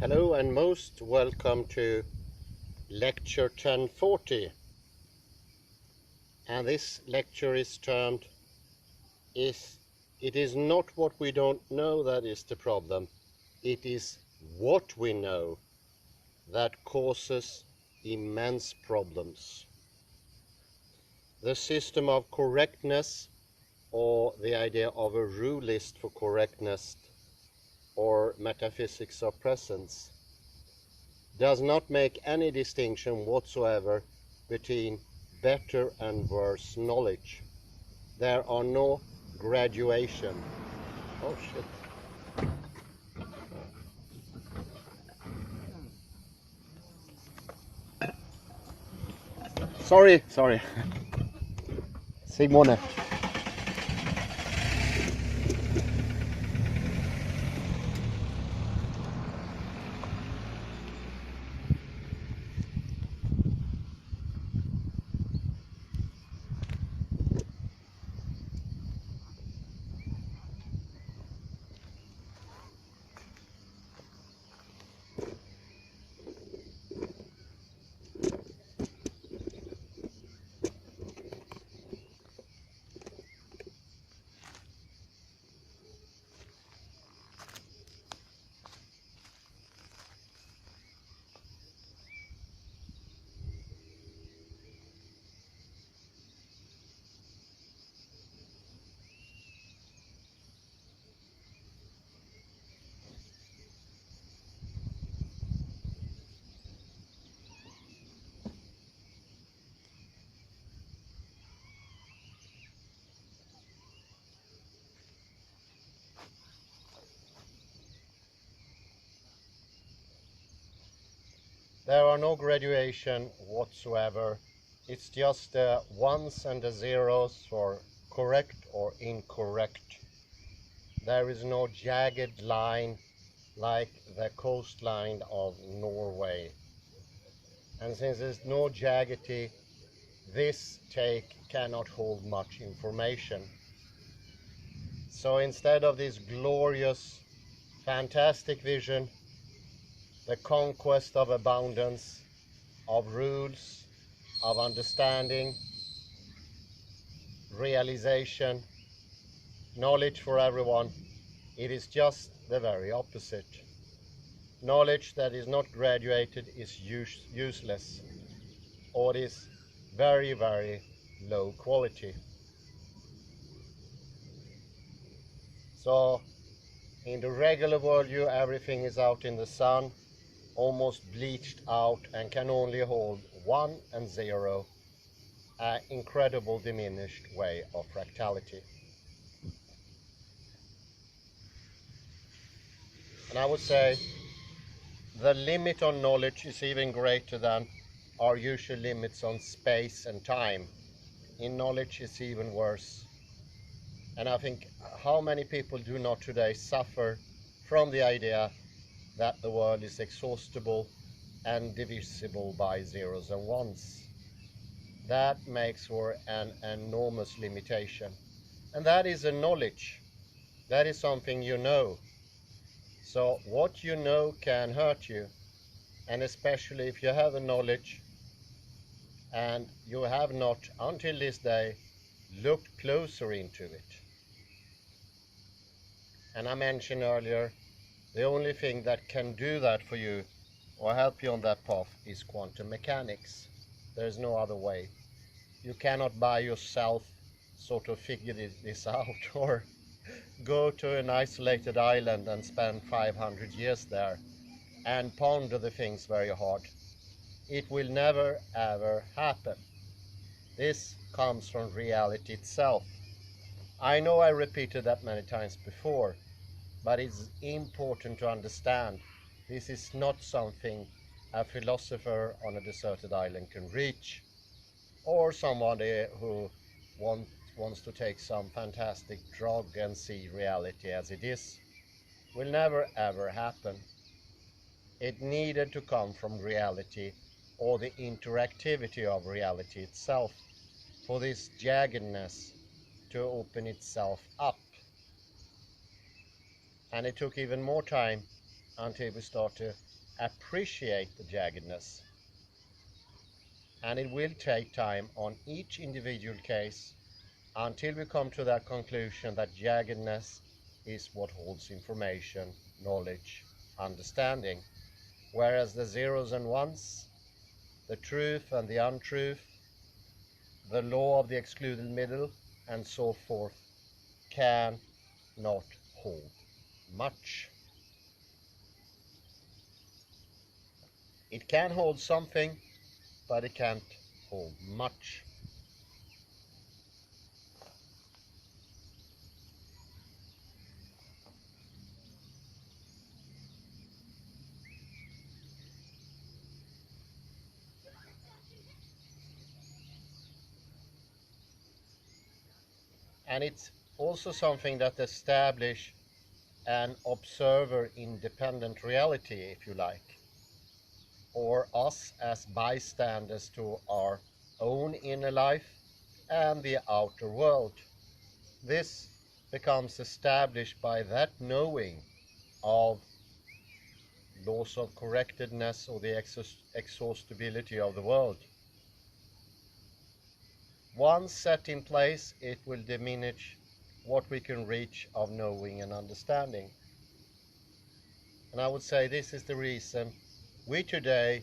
Hello and most welcome to lecture 1040, and this lecture is termed "It is not what we don't know that is the problem, it is what we know that causes immense problems." The system of correctness, or the idea of a rule list for correctness, or metaphysics of presence, does not make any distinction whatsoever between better and worse knowledge. There are no graduation. Oh shit. Sorry. Simone. There are no graduation whatsoever. It's just the ones and the zeros for correct or incorrect. There is no jagged line like the coastline of Norway. And since there's no jaggedy, this take cannot hold much information. So instead of this glorious, fantastic vision, the conquest of abundance, of rules, of understanding, realization, knowledge for everyone, it is just the very opposite. Knowledge that is not graduated is useless, or it is very, very low quality. So in the regular worldview, everything is out in the sun, almost bleached out, and can only hold 1 and 0, an incredible diminished way of fractality. And I would say the limit on knowledge is even greater than our usual limits on space and time. In knowledge it's even worse. And I think how many people do not today suffer from the idea that the world is exhaustible and divisible by zeros and ones. That makes for an enormous limitation. And that is a knowledge. That is something you know. So what you know can hurt you. And especially if you have a knowledge and you have not, until this day, looked closer into it. And I mentioned earlier, the only thing that can do that for you or help you on that path is quantum mechanics. There is no other way. You cannot by yourself sort of figure this out or go to an isolated island and spend 500 years there and ponder the things very hard. It will never ever happen. This comes from reality itself. I know I repeated that many times before, but it's important to understand this is not something a philosopher on a deserted island can reach, or somebody who wants to take some fantastic drug and see reality as it is. Will never ever happen. It needed to come from reality, or the interactivity of reality itself, for this jaggedness to open itself up. And it took even more time until we start to appreciate the jaggedness. And it will take time on each individual case until we come to that conclusion that jaggedness is what holds information, knowledge, understanding. Whereas the zeros and ones, the truth and the untruth, the law of the excluded middle, and so forth, can not hold much. It can hold something, but it can't hold much. And it's also something that establishes an observer independent reality, if you like, or us as bystanders to our own inner life and the outer world. This becomes established by that knowing of laws of correctedness or the exhaustibility of the world. Once set in place, it will diminish what we can reach of knowing and understanding. And I would say this is the reason we today,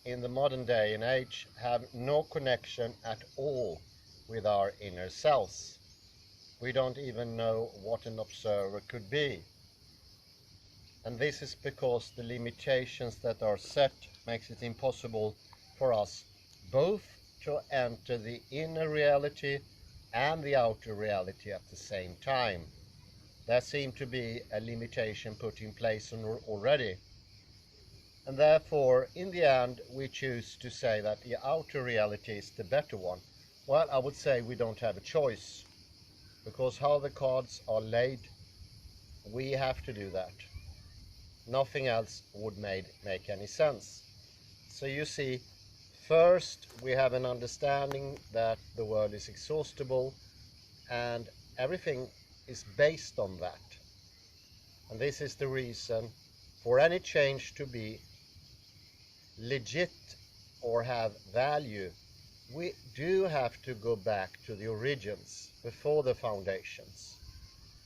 in the modern day and age, have no connection at all with our inner selves. We don't even know what an observer could be. And this is because the limitations that are set makes it impossible for us both to enter the inner reality and the outer reality at the same time. There seemed to be a limitation put in place already. And therefore, in the end, we choose to say that the outer reality is the better one. Well, I would say we don't have a choice, because how the cards are laid, we have to do that. Nothing else would make any sense. So you see, first we have an understanding that the world is exhaustible, and everything is based on that. And this is the reason for any change to be legit or have value, we do have to go back to the origins, before the foundations,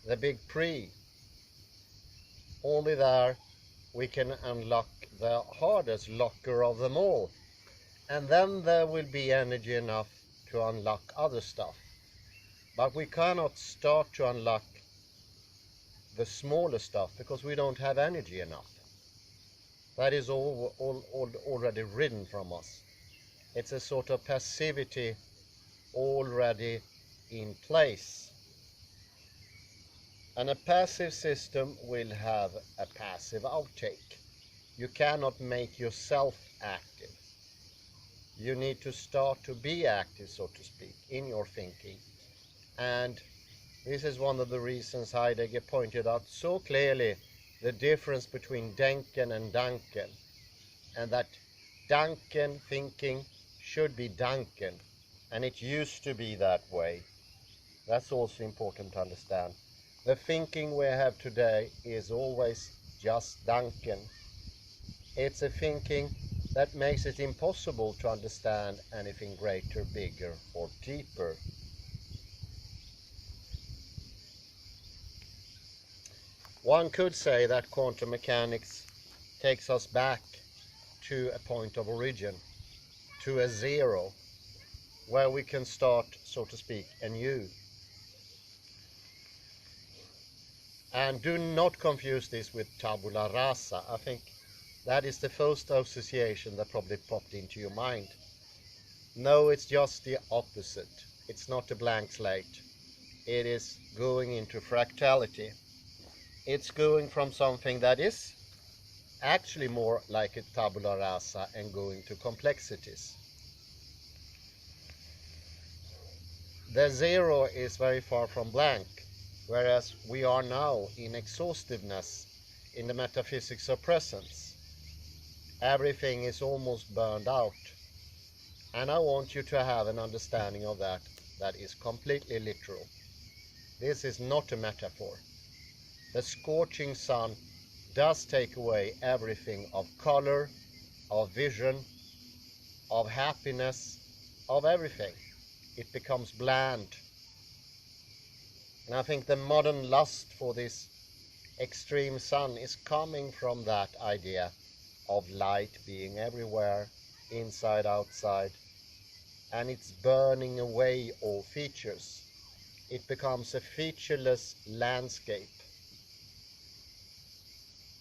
the big pre. Only there we can unlock the hardest locker of them all, and then there will be energy enough to unlock other stuff. But we cannot start to unlock the smaller stuff because we don't have energy enough. That is already ridden from us. It's a sort of passivity already in place. And a passive system will have a passive outtake. You cannot make yourself active. You need to start to be active, so to speak, in your thinking. And this is one of the reasons Heidegger pointed out so clearly the difference between denken and danken, and that danken thinking should be danken, and it used to be that way. That's also important to understand. The thinking we have today is always just danken. It's a thinking that makes it impossible to understand anything greater, bigger, or deeper. One could say that quantum mechanics takes us back to a point of origin, to a zero, where we can start, so to speak, anew. And do not confuse this with tabula rasa. I think that is the first association that probably popped into your mind. No, it's just the opposite. It's not a blank slate. It is going into fractality. It's going from something that is actually more like a tabula rasa and going to complexities. The zero is very far from blank, whereas we are now in exhaustiveness, in the metaphysics of presence. Everything is almost burned out. And I want you to have an understanding of that is completely literal. This is not a metaphor. The scorching sun does take away everything of color, of vision, of happiness, of everything. It becomes bland. And I think the modern lust for this extreme sun is coming from that idea of light being everywhere, inside, outside, and it's burning away all features. It becomes a featureless landscape.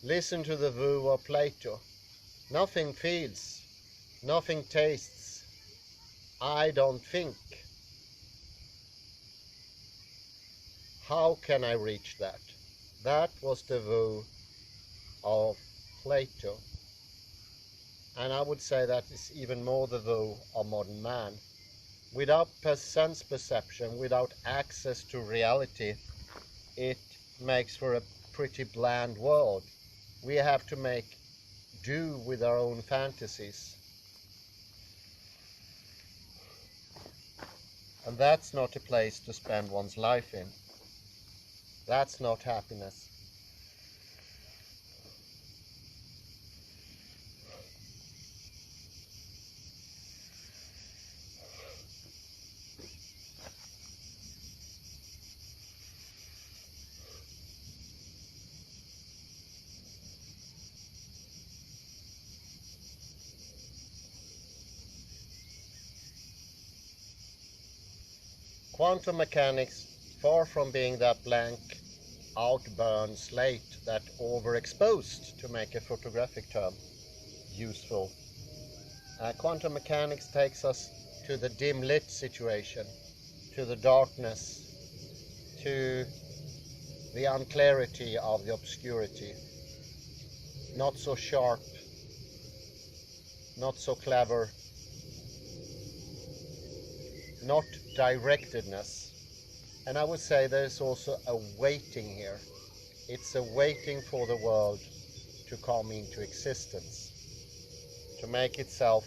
Listen to the view of Plato. Nothing feels, nothing tastes. I don't think. How can I reach that? That was the view of Plato. And I would say that is even more the view of modern man. Without sense perception, without access to reality, it makes for a pretty bland world. We have to make do with our own fantasies. And that's not a place to spend one's life in. That's not happiness. Quantum mechanics, far from being that blank, outburned slate that overexposed, to make a photographic term useful. Quantum mechanics takes us to the dim lit situation, to the darkness, to the unclarity of the obscurity. Not so sharp, not so clever, not directedness. And I would say there's also a waiting here. It's a waiting for the world to come into existence, to make itself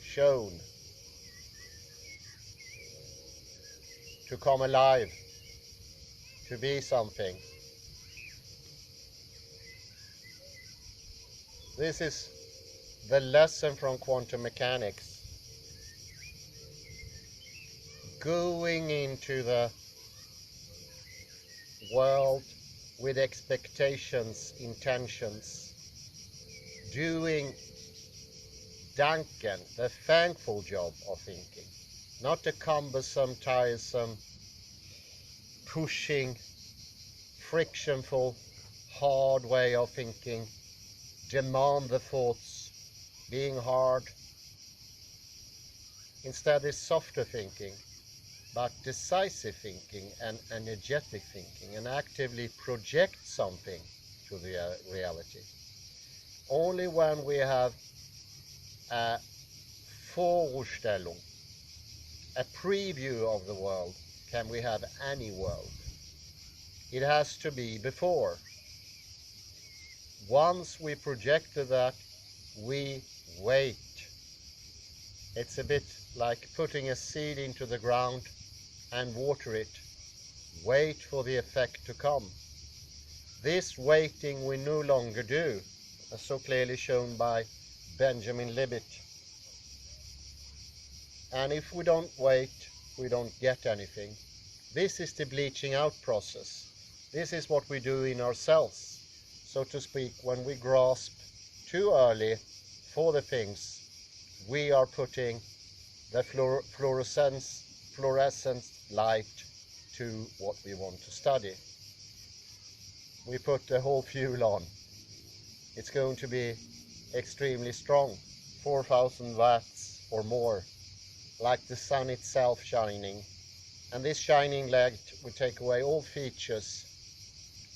shown, to come alive, to be something. This is the lesson from quantum mechanics. Going into the world with expectations, intentions, doing Danken, the thankful job of thinking, not the cumbersome, tiresome, pushing, frictionful, hard way of thinking, demand the thoughts, being hard. Instead, it's softer thinking, but decisive thinking and energetic thinking, and actively project something to the reality. Only when we have a Vorstellung, a preview of the world, can we have any world. It has to be before. Once we projected that, we wait. It's a bit like putting a seed into the ground and water it. Wait for the effect to come. This waiting we no longer do, as so clearly shown by Benjamin Libet. And if we don't wait, we don't get anything. This is the bleaching out process. This is what we do in ourselves, so to speak. When we grasp too early for the things, we are putting the fluorescent light to what we want to study. We put the whole fuel on. It's going to be extremely strong, 4,000 watts or more, like the sun itself shining. And this shining light will take away all features,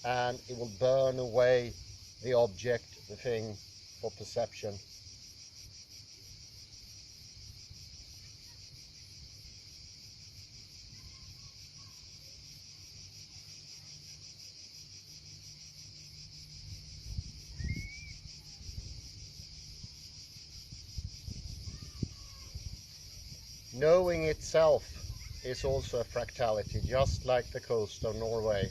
and it will burn away the object, the thing, for perception. Knowing itself is also a fractality, just like the coast of Norway.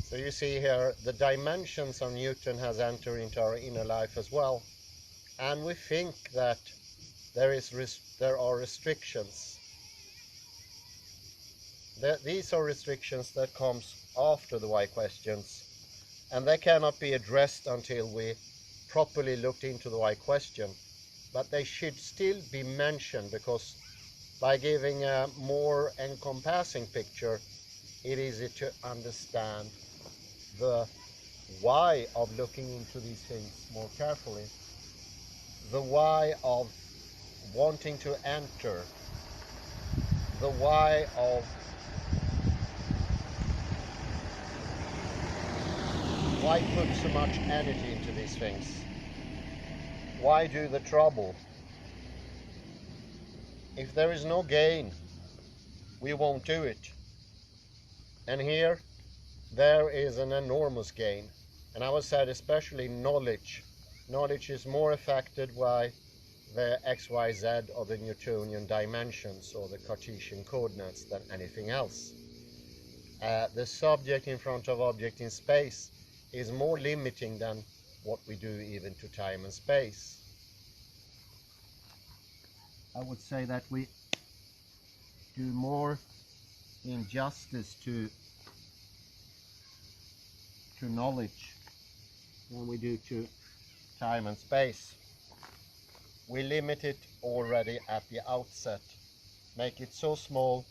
So you see here the dimensions of Newton has entered into our inner life as well, and we think that there are restrictions. These are restrictions that comes after the why questions, and they cannot be addressed until we properly looked into the why question, but they should still be mentioned, because by giving a more encompassing picture, it is easy to understand the why of looking into these things more carefully, the why of wanting to enter, the why of why put so much energy into these things, why do the trouble. If there is no gain, we won't do it. And here there is an enormous gain, and I would say especially knowledge. Knowledge is more affected by the XYZ or the Newtonian dimensions or the Cartesian coordinates than anything else. The subject in front of object in space is more limiting than what we do even to time and space. I would say that we do more injustice to knowledge than we do to time and space. We limit it already at the outset, make it so small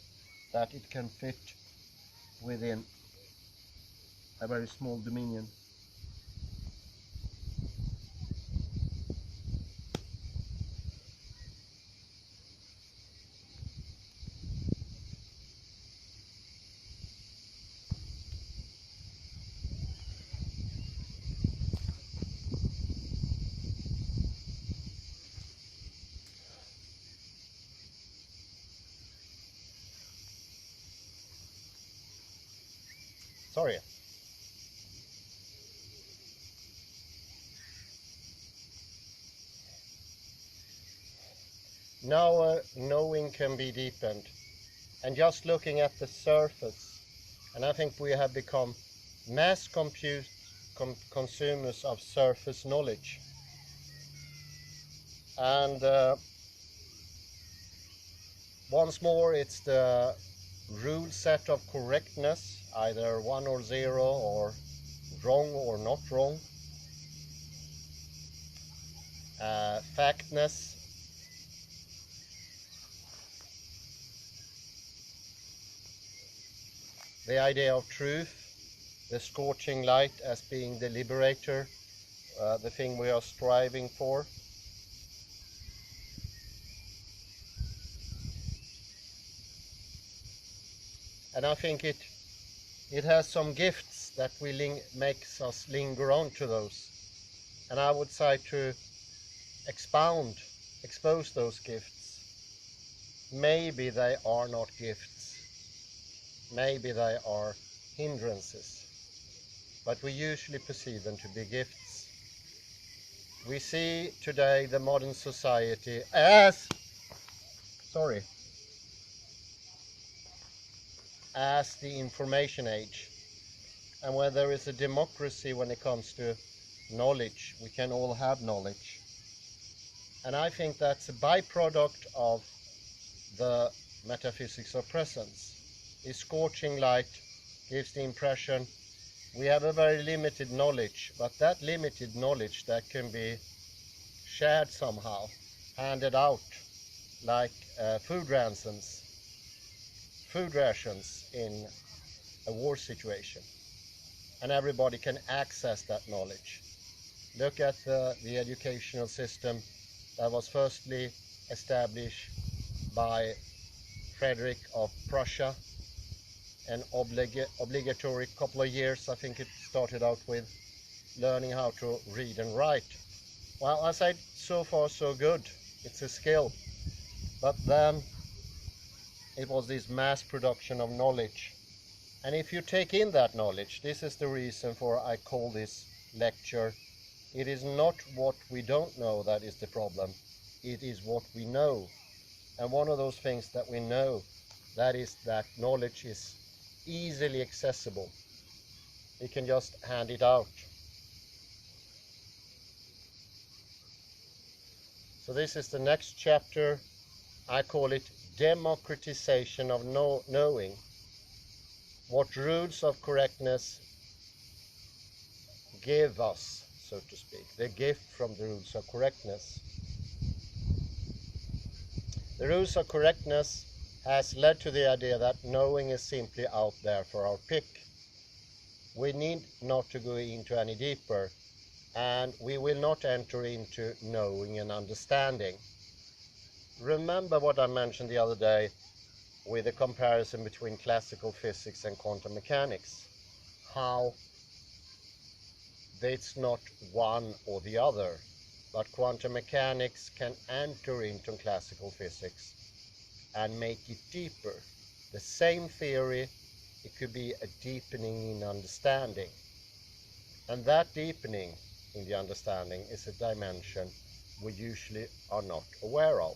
that it can fit within a very small dominion. Sorry. Now knowing can be deepened, and just looking at the surface, and I think we have become mass consumers of surface knowledge. And once more, it's the rule set of correctness, either 1 or 0, or wrong or not wrong. Factness. The idea of truth, the scorching light as being the liberator, the thing we are striving for. And I think it has some gifts that makes us linger on to those. And I would say to expose those gifts. Maybe they are not gifts. Maybe they are hindrances. But we usually perceive them to be gifts. We see today the modern society as the information age. And where there is a democracy when it comes to knowledge, we can all have knowledge. And I think that's a byproduct of the metaphysics of presence. The scorching light gives the impression we have a very limited knowledge, but that limited knowledge that can be shared somehow, handed out, like food rations in a war situation. And everybody can access that knowledge. Look at the educational system that was firstly established by Frederick of Prussia, an obligatory couple of years, I think it started out with, learning how to read and write. Well, I said, so far so good, it's a skill. But then it was this mass production of knowledge. And if you take in that knowledge, this is the reason for I call this lecture, it is not what we don't know that is the problem, it is what we know. And one of those things that we know, that is that knowledge is easily accessible. He can just hand it out. So this is the next chapter. I call it democratization of knowing. What rules of correctness give us, so to speak, the gift from the rules of correctness. The rules of correctness has led to the idea that knowing is simply out there for our pick. We need not to go into any deeper, and we will not enter into knowing and understanding. Remember what I mentioned the other day with the comparison between classical physics and quantum mechanics. How it's not one or the other, but quantum mechanics can enter into classical physics and make it deeper. The same theory, it could be a deepening in understanding. And that deepening in the understanding is a dimension we usually are not aware of.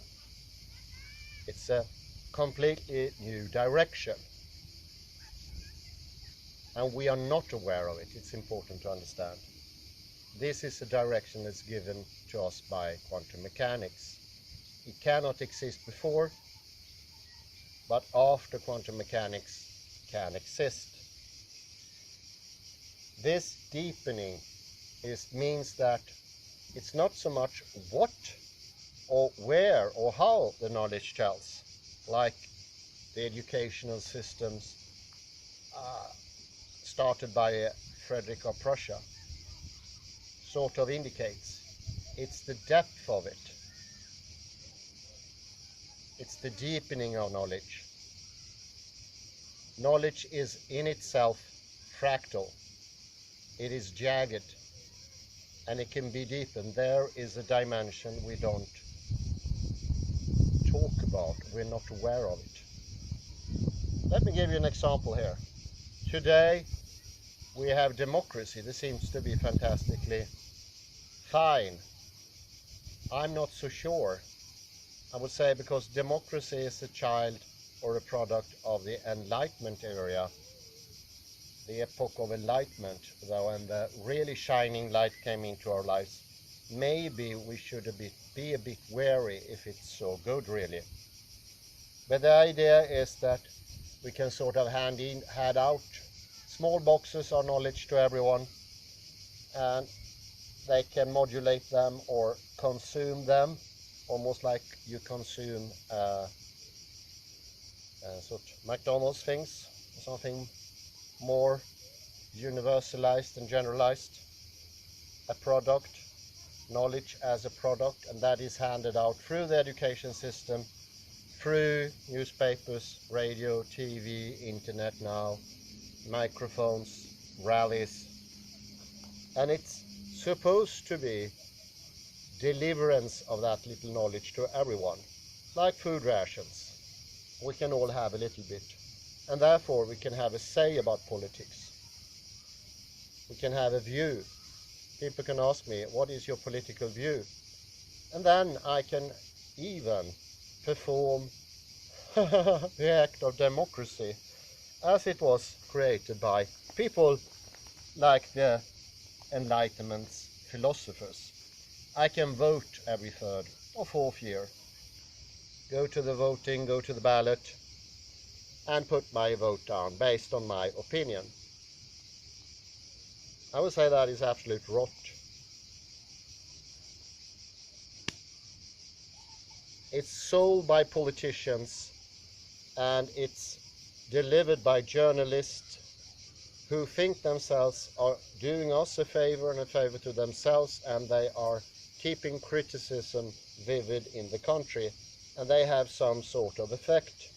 It's a completely new direction. And we are not aware of it. It's important to understand. This is a direction that's given to us by quantum mechanics. It cannot exist before, but after quantum mechanics can exist. This deepening means that it's not so much what or where or how the knowledge tells, like the educational systems started by Frederick of Prussia sort of indicates. It's the depth of it. It's the deepening of knowledge. Knowledge is in itself fractal. It is jagged, and it can be deepened. There is a dimension we don't talk about. We're not aware of it. Let me give you an example here. Today we have democracy. This seems to be fantastically fine. I'm not so sure. I would say because democracy is a child or a product of the Enlightenment area, the epoch of enlightenment, though, when the really shining light came into our lives. Maybe we should be a bit wary if it's so good, really. But the idea is that we can sort of hand out small boxes of knowledge to everyone, and they can modulate them or consume them, almost like you consume sort of McDonald's things, something more universalized and generalized, a product, knowledge as a product, and that is handed out through the education system, through newspapers, radio, TV, internet now, microphones, rallies, and it's supposed to be deliverance of that little knowledge to everyone, like food rations. We can all have a little bit, and therefore we can have a say about politics. We can have a view. People can ask me, what is your political view? And then I can even perform the act of democracy as it was created by people like the Enlightenment's philosophers. I can vote every third or fourth year, go to the voting, go to the ballot, and put my vote down based on my opinion. I would say that is absolute rot. It's sold by politicians, and it's delivered by journalists who think themselves are doing us a favor and a favor to themselves, and they are keeping criticism vivid in the country, and they have some sort of effect.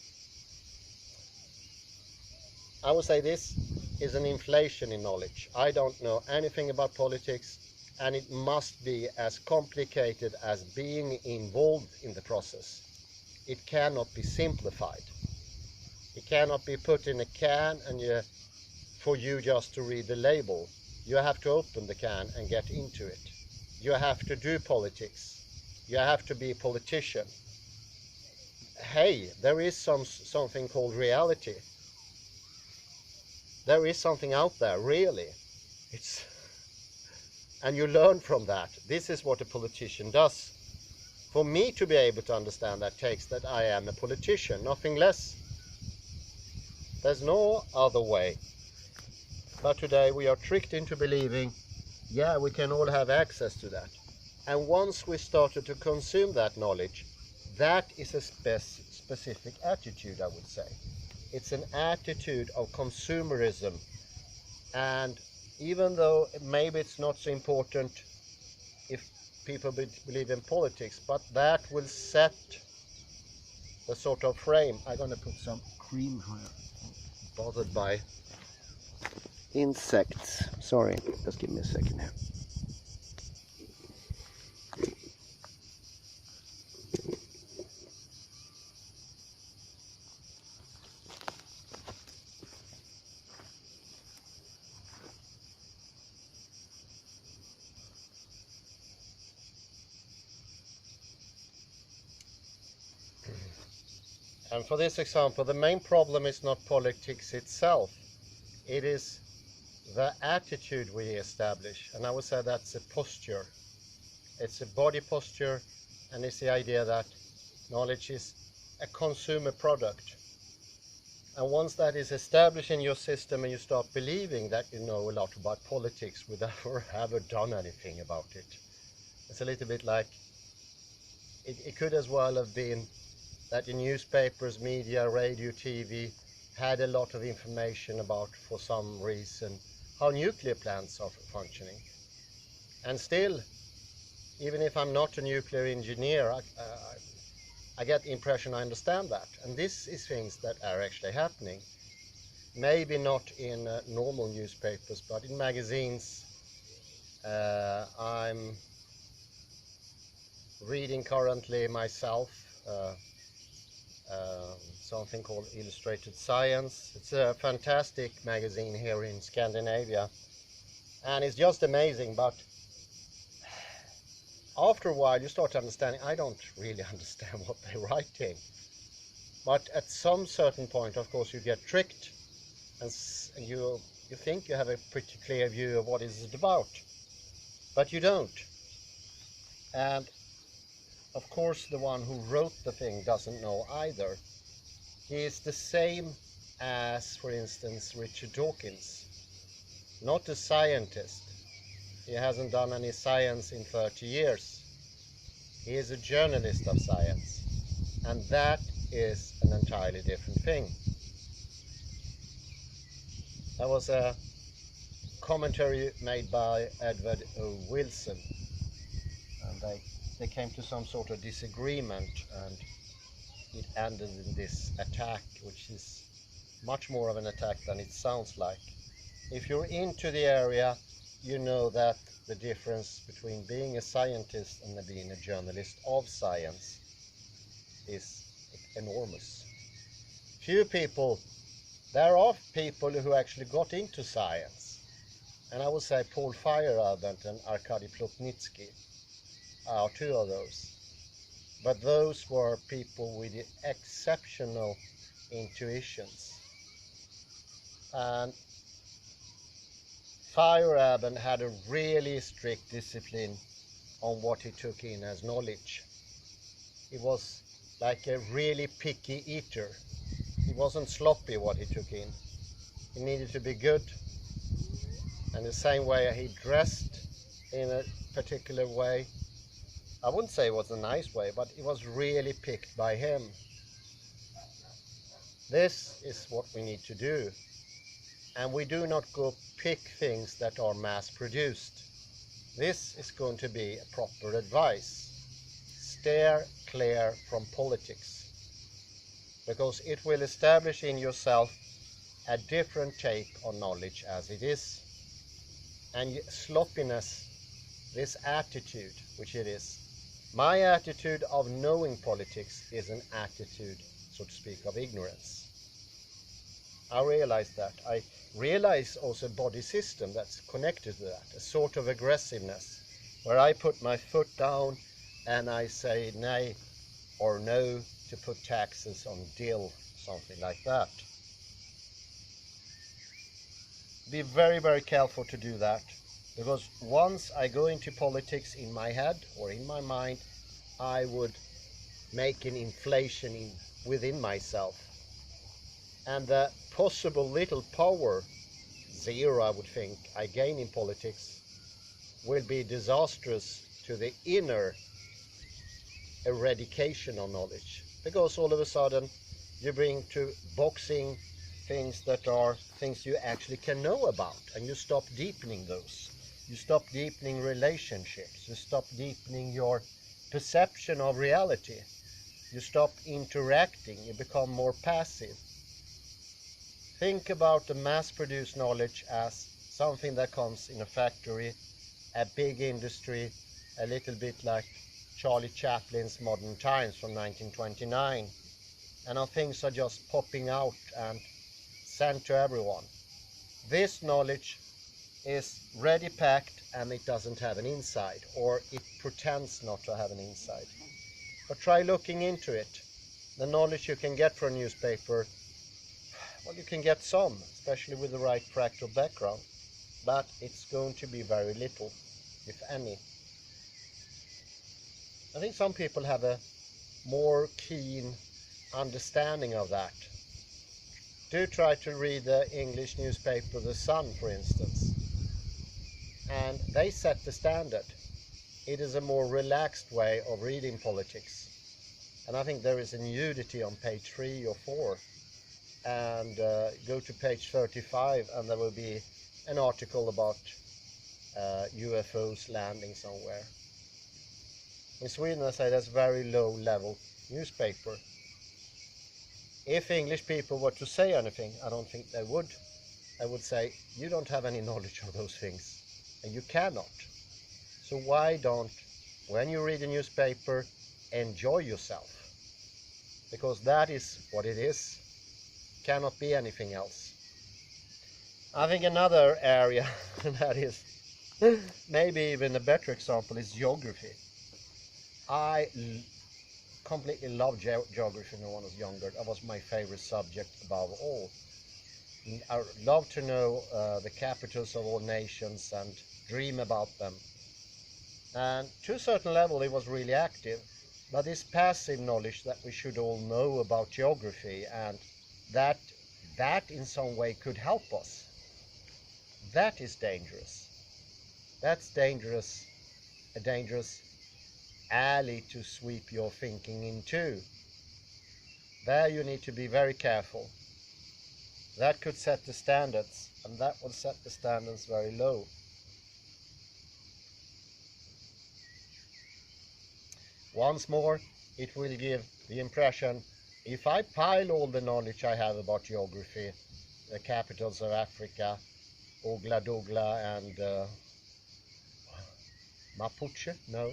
I would say this is an inflation in knowledge. I don't know anything about politics, and it must be as complicated as being involved in the process. It cannot be simplified. It cannot be put in a can and for you just to read the label. You have to open the can and get into it. You have to do politics. You have to be a politician. Hey, there is something called reality. there is something out there, really. And you learn from that. This is what a politician does. For me to be able to understand that takes that I am a politician, nothing less. There's no other way. But today we are tricked into believing, yeah, we can all have access to that. And once we started to consume that knowledge, that is a specific attitude, I would say. It's an attitude of consumerism. And even though maybe it's not so important if people believe in politics, but that will set the sort of frame. I'm going to put some cream here. Bothered by insects. Sorry, just give me a second here. And for this example, the main problem is not politics itself. It is the attitude we establish. And I would say that's a posture. It's a body posture, and it's the idea that knowledge is a consumer product. And once that is established in your system and you start believing that you know a lot about politics without ever done anything about it, it's a little bit like, it could as well have been that the newspapers, media, radio, TV had a lot of information about, for some reason, how nuclear plants are functioning. And still, even if I'm not a nuclear engineer, I get the impression I understand that. And this is things that are actually happening. Maybe not in normal newspapers, but in magazines. I'm reading currently myself something called Illustrated Science. It's a fantastic magazine here in Scandinavia, and it's just amazing. But after a while you start understanding, I don't really understand what they're writing. But at some certain point, of course, you get tricked, and you think you have a pretty clear view of what it's about, but you don't. And of course, the one who wrote the thing doesn't know either. He is the same as, for instance, Richard Dawkins. Not a scientist. He hasn't done any science in 30 years. He is a journalist of science. And that is an entirely different thing. That was a commentary made by Edward O. Wilson. And they came to some sort of disagreement, and it ended in this attack, which is much more of an attack than it sounds like. If you're into the area, you know that the difference between being a scientist and being a journalist of science is enormous. Few people, there are people who actually got into science, and I would say Paul Feyerabend and Arkady Plotnitsky are two of those. But those were people with exceptional intuitions. And Feyerabend had a really strict discipline on what he took in as knowledge. He was like a really picky eater. He wasn't sloppy what he took in. He needed to be good. And the same way he dressed in a particular way, I wouldn't say it was a nice way, but it was really picked by him. This is what we need to do. And we do not go pick things that are mass-produced. This is going to be a proper advice. Steer clear from politics, because it will establish in yourself a different take on knowledge as it is. And sloppiness, this attitude, which it is, my attitude of knowing politics is an attitude, so to speak, of ignorance. I realize that. I realize also a body system that's connected to that, a sort of aggressiveness, where I put my foot down and I say nay or no to put taxes on dill, something like that. be very, very careful to do that, because once I go into politics in my head or in my mind, I would make an inflation within myself. And the possible little power, zero I would think, I gain in politics will be disastrous to the inner eradication of knowledge. Because all of a sudden you bring to boxing things that are things you actually can know about, and you stop deepening those. You stop deepening relationships. You stop deepening your perception of reality. You stop interacting. You become more passive. Think about the mass-produced knowledge as something that comes in a factory, a big industry, a little bit like Charlie Chaplin's Modern Times from 1929. And how things are just popping out and sent to everyone. This knowledge is ready packed and it doesn't have an inside, or it pretends not to have an inside. But try looking into it. The knowledge you can get from a newspaper, well, you can get some, especially with the right fractal background, but it's going to be very little, if any. I think some people have a more keen understanding of that. Do try to read the English newspaper The Sun, for instance, and they set the standard. It is a more relaxed way of reading politics, and I think there is a nudity on page 3 or 4, and go to page 35 and there will be an article about UFOs landing somewhere. In Sweden, I say that's very low level newspaper. If English people were to say anything, I don't think they would. I would say, you don't have any knowledge of those things, and you cannot. So why don't, when you read a newspaper, enjoy yourself? Because that is what it is. Cannot be anything else. I think another area, that is maybe even a better example, is geography. I completely loved geography when I was younger. That was my favorite subject above all. I love to know the capitals of all nations and dream about them. And to a certain level it was really active, but this passive knowledge that we should all know about geography and that in some way could help us, that is dangerous. That's dangerous, a dangerous alley to sweep your thinking into. There you need to be very careful. That could set the standards, and that will set the standards very low. Once more, it will give the impression, if I pile all the knowledge I have about geography, the capitals of Africa, Ogla and Mapuche, no,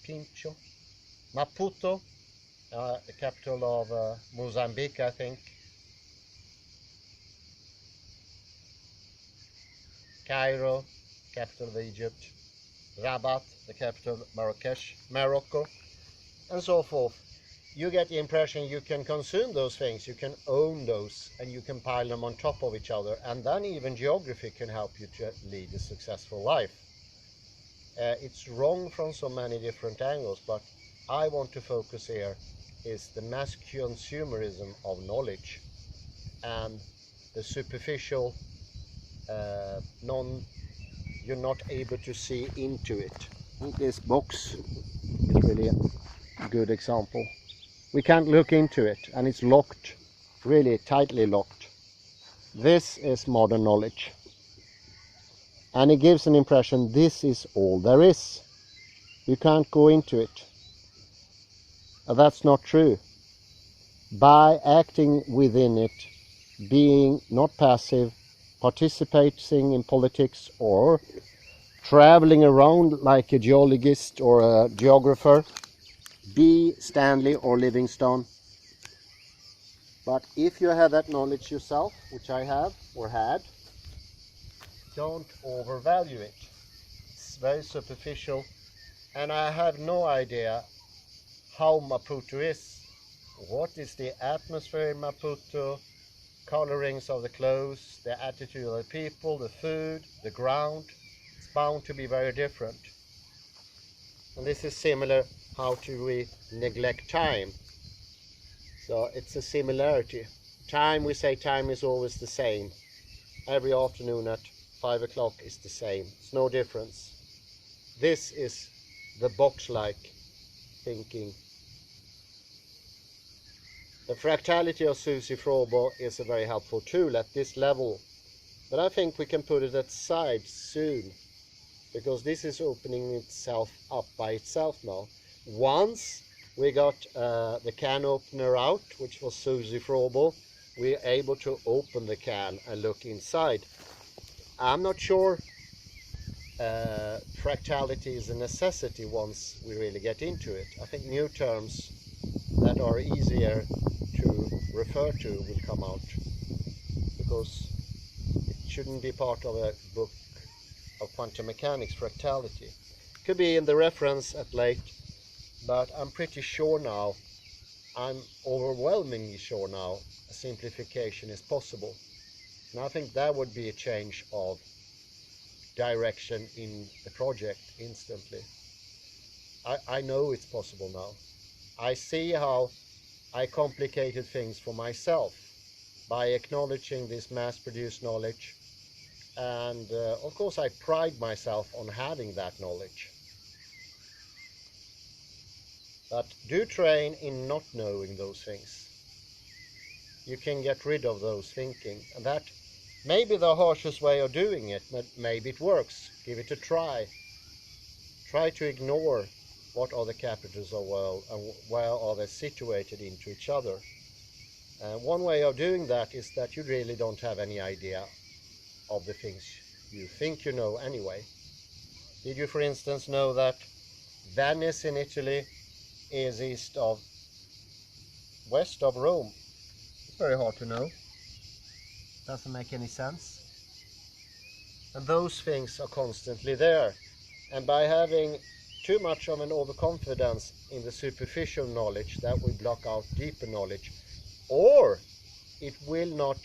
Pincho, Maputo, the capital of Mozambique, I think, Cairo, capital of Egypt, Rabat, the capital of Marrakesh, Morocco, and so forth. You get the impression you can consume those things, you can own those, and you can pile them on top of each other, and then even geography can help you to lead a successful life. It's wrong from so many different angles, but I want to focus here is the mass consumerism of knowledge and the superficial, you're not able to see into it. I think this box is really a good example. We can't look into it, and it's locked, really tightly locked. This is modern knowledge. And it gives an impression this is all there is. You can't go into it. That's not true. By acting within it, being not passive, participating in politics, or traveling around like a geologist or a geographer, be Stanley or Livingstone. But if you have that knowledge yourself, which I have or had, don't overvalue it. It's very superficial, and I have no idea how Maputo is. What is the atmosphere in Maputo? colorings of the clothes, the attitude of the people, the food, the ground. It's bound to be very different. And this is similar how to we neglect time. So it's a similarity. Time, we say time is always the same. Every afternoon at 5 o'clock is the same. It's no difference. This is the box-like thinking. The fractality of Susie Frobo is a very helpful tool at this level. But I think we can put it aside soon, because this is opening itself up by itself now. Once we got the can opener out, which was Susie Frobo, we're able to open the can and look inside. I'm not sure fractality is a necessity once we really get into it. I think new terms that are easier to refer to will come out, because it shouldn't be part of a book of quantum mechanics, fractality. Could be in the reference at late, but I'm pretty sure now, I'm overwhelmingly sure now, a simplification is possible. And I think that would be a change of direction in the project instantly. I know it's possible now. I see how I complicated things for myself by acknowledging this mass-produced knowledge, and of course I pride myself on having that knowledge. But do train in not knowing those things. You can get rid of those thinking, and that may be the harshest way of doing it, but maybe it works. Give it a try. Try to ignore what are the capitals of the world and where are they situated into each other. One way of doing that is that you really don't have any idea of the things you think you know anyway. Did you, for instance, know that Venice in Italy is west of Rome? It's very hard to know. Doesn't make any sense. And those things are constantly there. And by having too much of an overconfidence in the superficial knowledge, that will block out deeper knowledge, or it will not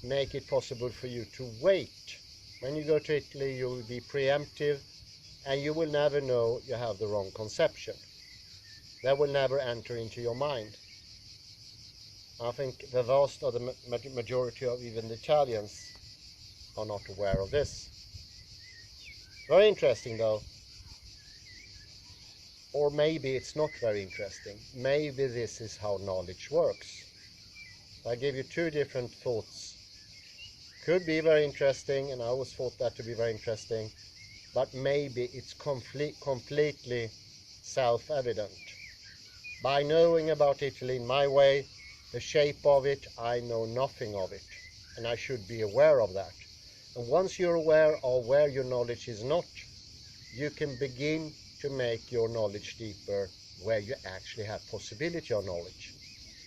make it possible for you to wait. When you go to Italy, you will be preemptive, and you will never know you have the wrong conception. That will never enter into your mind. I think the vast of the majority of even the Italians are not aware of this. Very interesting though. Or maybe it's not very interesting. Maybe this is how knowledge works. I give you two different thoughts. Could be very interesting, and I always thought that to be very interesting, but maybe it's completely self-evident. By knowing about Italy in my way, the shape of it, I know nothing of it, and I should be aware of that. And once you're aware of where your knowledge is not, you can begin to make your knowledge deeper where you actually have possibility of knowledge.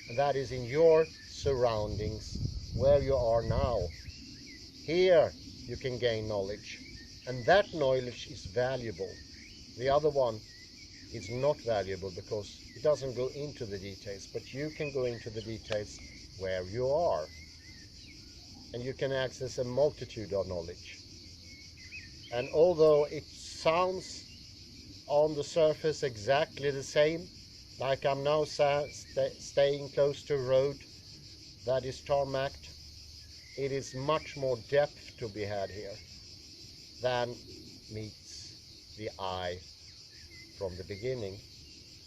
And that is in your surroundings, where you are now. Here you can gain knowledge, and that knowledge is valuable. The other one is not valuable because it doesn't go into the details, but you can go into the details where you are, and you can access a multitude of knowledge. And although it sounds on the surface exactly the same, like I'm now staying close to a road that is tarmacked, it is much more depth to be had here than meets the eye from the beginning.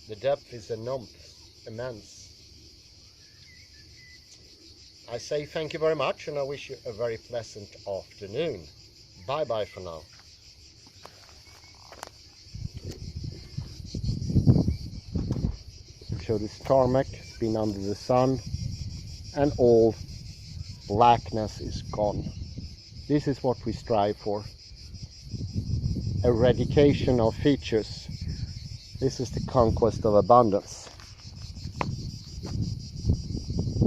The depth is immense. I say thank you very much, and I wish you a very pleasant afternoon. Bye bye for now. So this tarmac has been under the sun, and all blackness is gone. This is what we strive for. Eradication of features. This is the conquest of abundance.